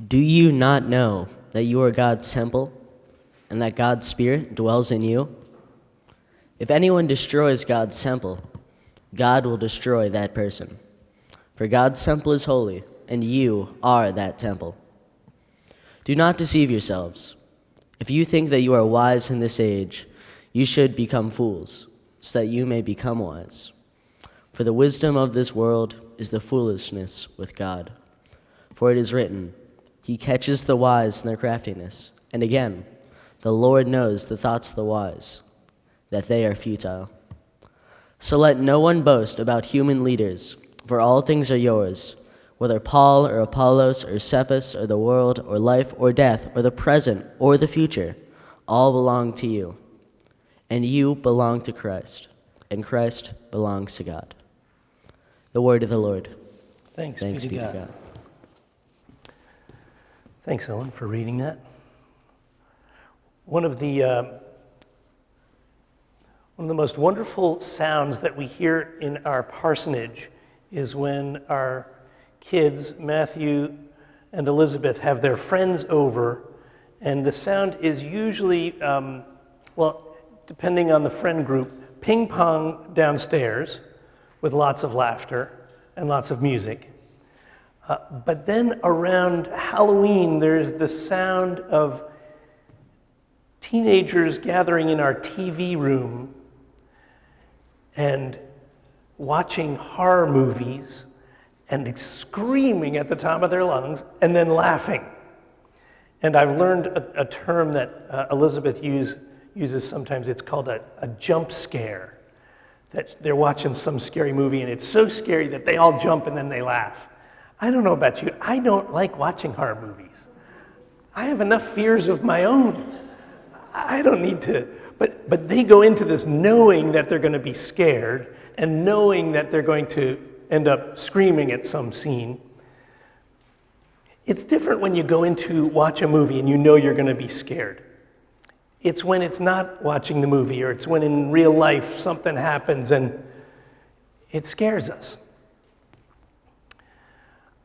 Do you not know that you are God's temple and that God's Spirit dwells in you? If anyone destroys God's temple, God will destroy that person. For God's temple is holy, and you are that temple. Do not deceive yourselves. If you think that you are wise in this age, you should become fools, so that you may become wise. For the wisdom of this world is the foolishness with God. For it is written, He catches the wise in their craftiness. And again, the Lord knows the thoughts of the wise, that they are futile. So let no one boast about human leaders, for all things are yours, whether Paul or Apollos or Cephas or the world or life or death or the present or the future, all belong to you. And you belong to Christ, and Christ belongs to God. The word of the Lord. Thanks be to God. Thanks, Owen, for reading that. One of the most wonderful sounds that we hear in our parsonage is when our kids, Matthew and Elizabeth, have their friends over, and the sound is usually, depending on the friend group, ping pong downstairs with lots of laughter and lots of music. But then around Halloween, there's the sound of teenagers gathering in our TV room and watching horror movies and screaming at the top of their lungs and then laughing. And I've learned a term that Elizabeth uses sometimes. It's called a jump scare, that they're watching some scary movie and it's so scary that they all jump and then they laugh. I don't know about you. I don't like watching horror movies. I have enough fears of my own. I don't need to. But they go into this knowing that they're going to be scared and knowing that they're going to end up screaming at some scene. It's different when you go in to watch a movie and you know you're going to be scared. It's when it's not watching the movie, or it's when in real life something happens and it scares us.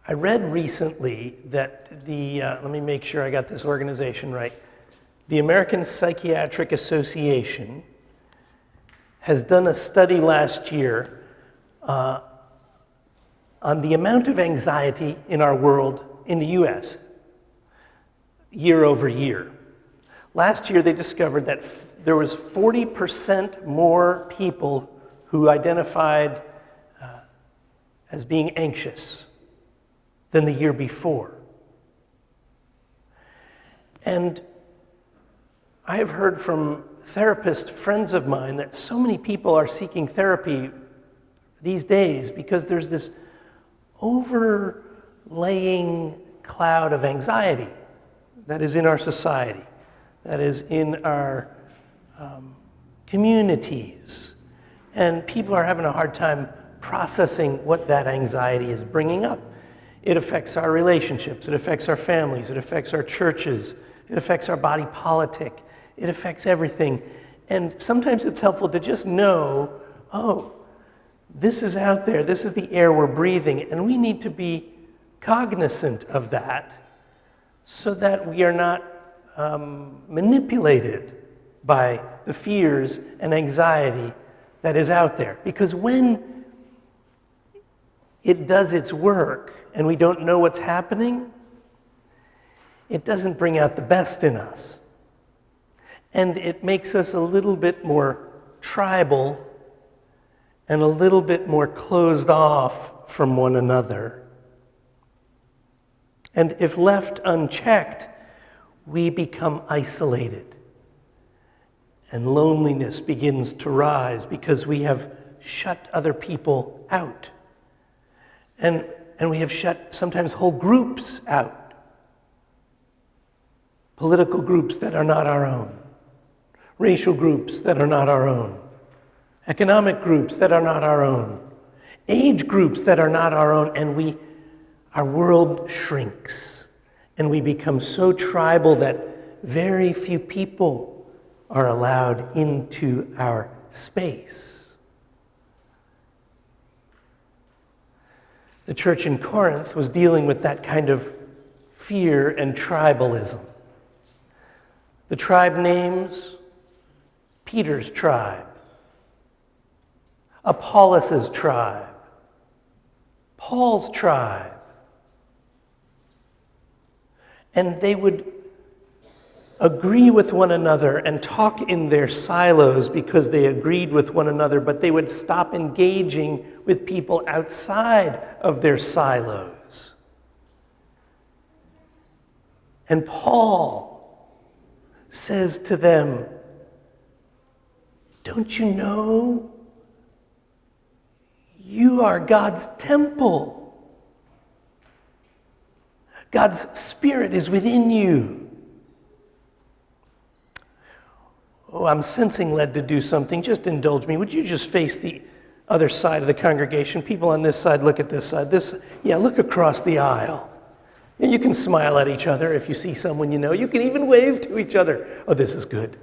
I read recently that let me make sure I got this organization right. The American Psychiatric Association has done a study last year on the amount of anxiety in our world in the US, year over year. Last year, they discovered that there was 40% more people who identified as being anxious than the year before. And I have heard from therapist friends of mine that so many people are seeking therapy these days because there's this overlaying cloud of anxiety that is in our society, that is in our communities. And people are having a hard time processing what that anxiety is bringing up. It affects our relationships, it affects our families, it affects our churches, it affects our body politic, it affects everything. And sometimes it's helpful to just know, oh, this is out there, this is the air we're breathing, and we need to be cognizant of that so that we are not manipulated by the fears and anxiety that is out there. Because when it does its work and we don't know what's happening, it doesn't bring out the best in us. And it makes us a little bit more tribal and a little bit more closed off from one another. And if left unchecked, we become isolated. And loneliness begins to rise because we have shut other people out. And we have shut sometimes whole groups out. Political groups that are not our own. Racial groups that are not our own. Economic groups that are not our own. Age groups that are not our own. And our world shrinks. And we become so tribal that very few people are allowed into our space. The church in Corinth was dealing with that kind of fear and tribalism. The tribe names: Peter's tribe, Apollos' tribe, Paul's tribe. And they would agree with one another and talk in their silos because they agreed with one another, but they would stop engaging with people outside of their silos. And Paul says to them, don't you know you are God's temple? God's Spirit is within you. Oh, I'm sensing led to do something. Just indulge me. Would you just face the other side of the congregation? People on this side, look at this side. Look across the aisle. And you can smile at each other if you see someone you know. You can even wave to each other. Oh, this is good.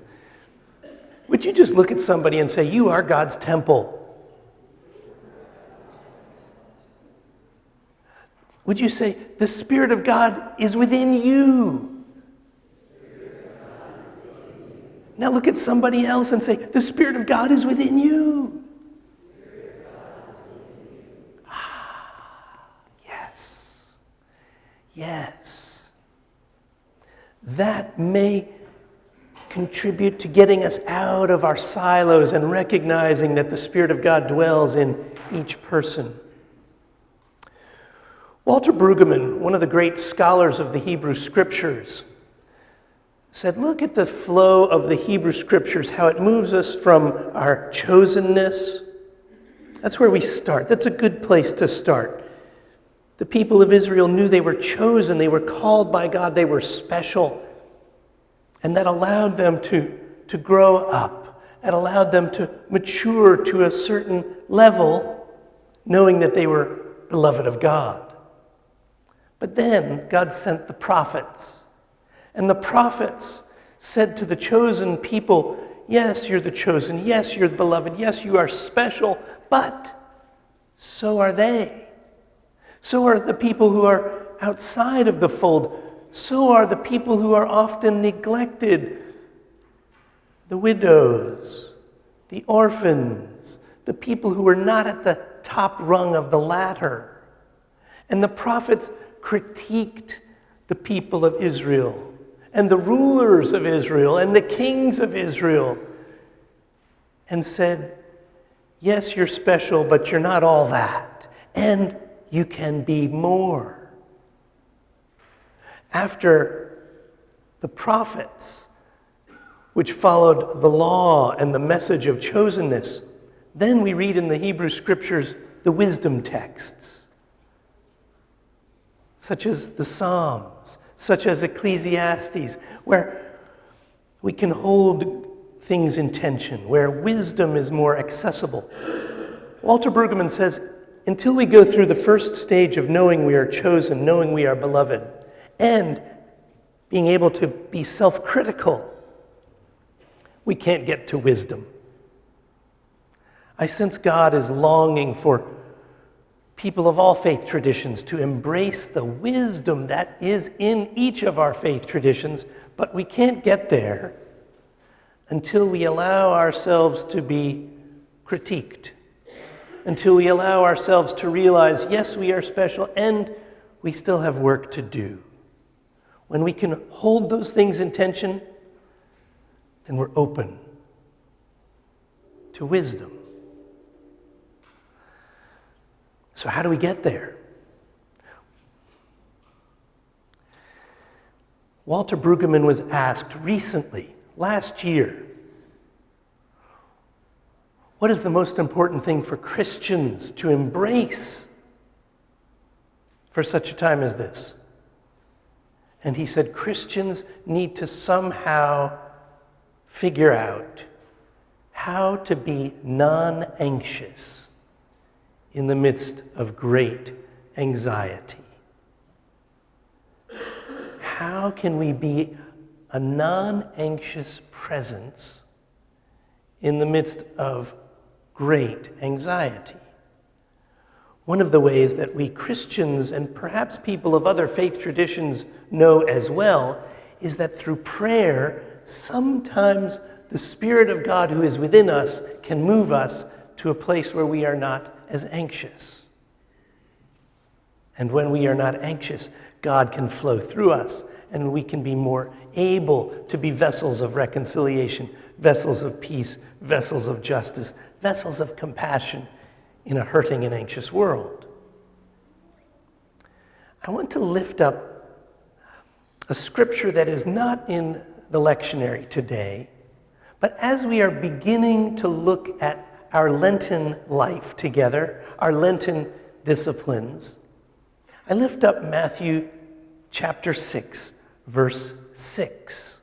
Would you just look at somebody and say, you are God's temple? Would you say, the Spirit of God is within you? Now look at somebody else and say, the Spirit of God is within you. Yes. Yes. That may contribute to getting us out of our silos and recognizing that the Spirit of God dwells in each person. Walter Brueggemann, one of the great scholars of the Hebrew Scriptures, said, look at the flow of the Hebrew Scriptures, how it moves us from our chosenness. That's where we start. That's a good place to start. The people of Israel knew they were chosen, they were called by God, they were special. And that allowed them to grow up. It allowed them to mature to a certain level, knowing that they were beloved of God. But then God sent the prophets. And the prophets said to the chosen people, yes, you're the chosen. Yes, you're the beloved. Yes, you are special. But so are they. So are the people who are outside of the fold. So are the people who are often neglected. The widows, the orphans, the people who are not at the top rung of the ladder. And the prophets critiqued the people of Israel and the rulers of Israel and the kings of Israel and said, yes, you're special, but you're not all that. And you can be more. After the prophets, which followed the law and the message of chosenness, then we read in the Hebrew Scriptures the wisdom texts, such as the Psalms, such as Ecclesiastes, where we can hold things in tension, where wisdom is more accessible. Walter Brueggemann says, until we go through the first stage of knowing we are chosen, knowing we are beloved, and being able to be self-critical, we can't get to wisdom. I sense God is longing for people of all faith traditions to embrace the wisdom that is in each of our faith traditions, but we can't get there until we allow ourselves to be critiqued, until we allow ourselves to realize, yes, we are special and we still have work to do. When we can hold those things in tension, then we're open to wisdom. So how do we get there? Walter Brueggemann was asked recently, last year, what is the most important thing for Christians to embrace for such a time as this? And he said, Christians need to somehow figure out how to be non-anxious in the midst of great anxiety. How can we be a non-anxious presence in the midst of great anxiety? One of the ways that we Christians and perhaps people of other faith traditions know as well is that through prayer, sometimes the Spirit of God who is within us can move us to a place where we are not as anxious. And when we are not anxious, God can flow through us, and we can be more able to be vessels of reconciliation, vessels of peace, vessels of justice, vessels of compassion in a hurting and anxious world. I want to lift up a scripture that is not in the lectionary today, but as we are beginning to look at our Lenten life together, our Lenten disciplines, I lift up Matthew chapter 6, verse 6.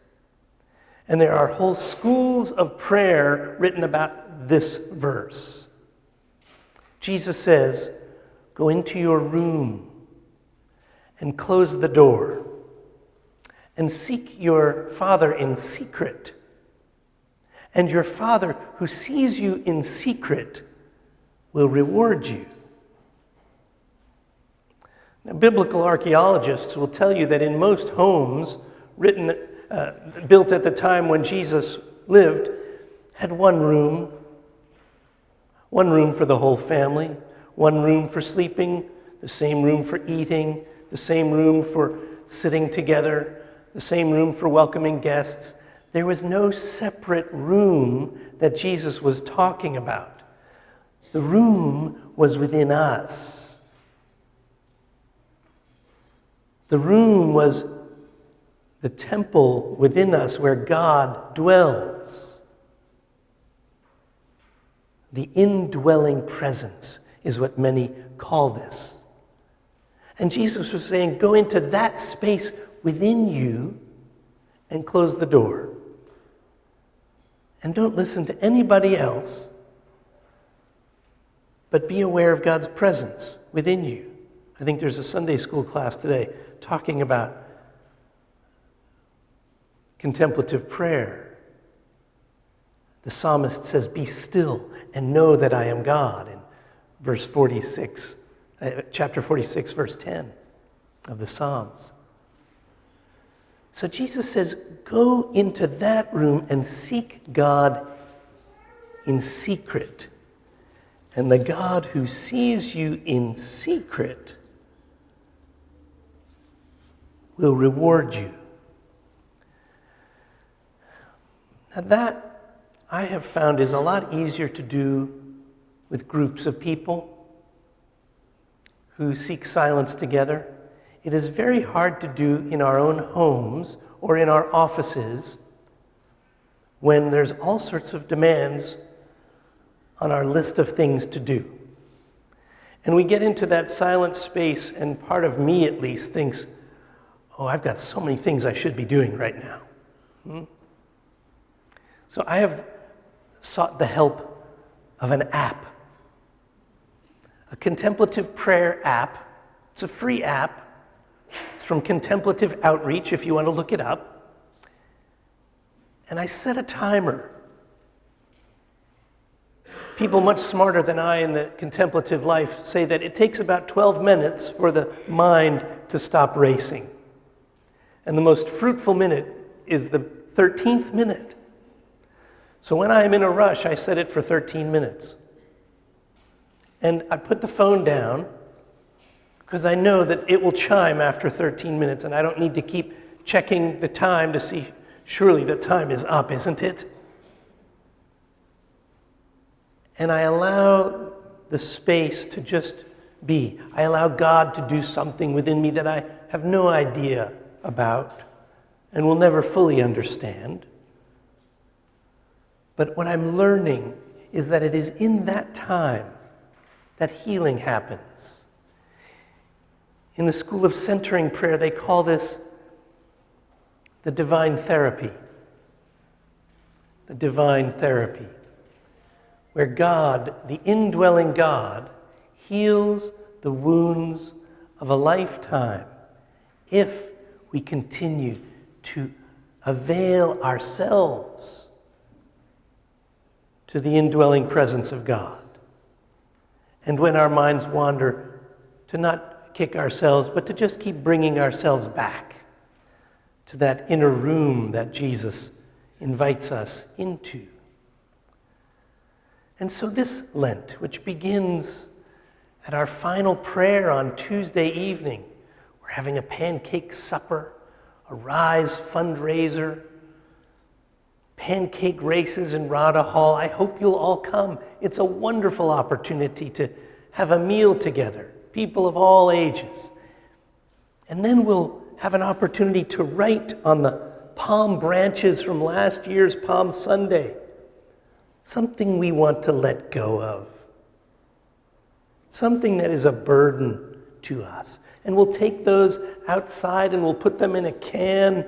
And there are whole schools of prayer written about this verse. Jesus says, "Go into your room and close the door and seek your Father in secret. And your Father who sees you in secret will reward you." Now, biblical archaeologists will tell you that in most homes built at the time when Jesus lived, had one room for the whole family, one room for sleeping, the same room for eating, the same room for sitting together, the same room for welcoming guests. There was no separate room that Jesus was talking about. The room was within us. The room was the temple within us where God dwells. The indwelling presence is what many call this. And Jesus was saying, go into that space within you and close the door. And don't listen to anybody else, but be aware of God's presence within you. I think there's a Sunday school class today talking about contemplative prayer. The psalmist says, "Be still and know that I am God," in verse 46, chapter 46, verse 10 of the Psalms. So Jesus says, go into that room and seek God in secret. And the God who sees you in secret will reward you. Now that, I have found, is a lot easier to do with groups of people who seek silence together. It is very hard to do in our own homes or in our offices when there's all sorts of demands on our list of things to do. And we get into that silent space, and part of me at least thinks, oh, I've got so many things I should be doing right now. So I have sought the help of an app, a contemplative prayer app. It's a free app. It's from Contemplative Outreach, if you want to look it up. And I set a timer. People much smarter than I in the contemplative life say that it takes about 12 minutes for the mind to stop racing. And the most fruitful minute is the 13th minute. So when I am in a rush, I set it for 13 minutes. And I put the phone down because I know that it will chime after 13 minutes, and I don't need to keep checking the time to see, surely the time is up, isn't it? And I allow the space to just be. I allow God to do something within me that I have no idea about and will never fully understand. But what I'm learning is that it is in that time that healing happens. In the school of centering prayer, they call this the divine therapy. The divine therapy, where God, the indwelling God, heals the wounds of a lifetime if we continue to avail ourselves to the indwelling presence of God And when our minds wander, to not kick ourselves, but to just keep bringing ourselves back to that inner room that Jesus invites us into. And so this Lent, which begins at our final prayer on Tuesday evening, we're having a pancake supper, a Rise fundraiser, pancake races in Rada Hall. I hope you'll all come. It's a wonderful opportunity to have a meal together, people of all ages. And then we'll have an opportunity to write on the palm branches from last year's Palm Sunday something we want to let go of, something that is a burden to us. And we'll take those outside and we'll put them in a can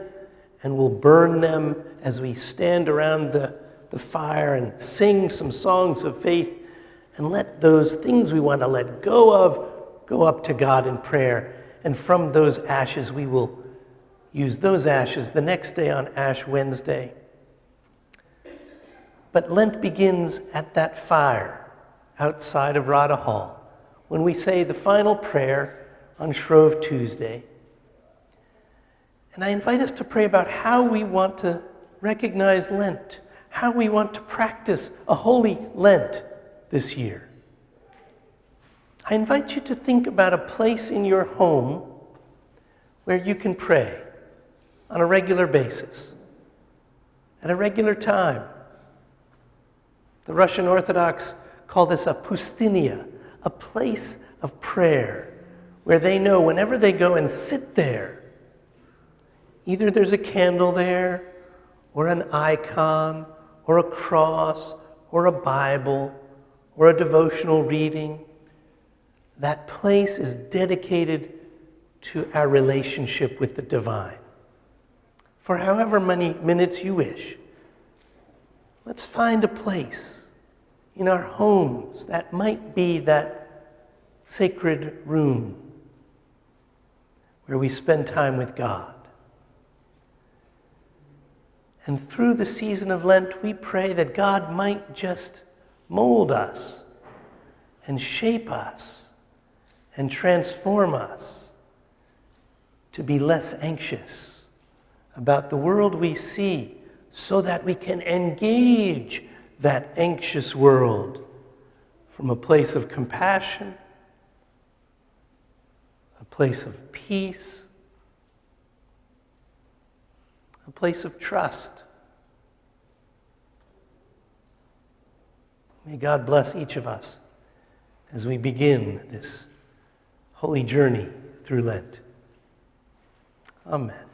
and we'll burn them as we stand around the fire and sing some songs of faith and let those things we want to let go of go up to God in prayer. And from those ashes, we will use those ashes the next day on Ash Wednesday. But Lent begins at that fire outside of Rada Hall when we say the final prayer on Shrove Tuesday. And I invite us to pray about how we want to recognize Lent, how we want to practice a holy Lent this year. I invite you to think about a place in your home where you can pray on a regular basis, at a regular time. The Russian Orthodox call this a pustynia, a place of prayer, where they know whenever they go and sit there, either there's a candle there, or an icon, or a cross, or a Bible, or a devotional reading. That place is dedicated to our relationship with the divine. For however many minutes you wish, let's find a place in our homes that might be that sacred room where we spend time with God. And through the season of Lent, we pray that God might just mold us and shape us and transform us to be less anxious about the world we see, so that we can engage that anxious world from a place of compassion, a place of peace, a place of trust. May God bless each of us as we begin this holy journey through Lent. Amen.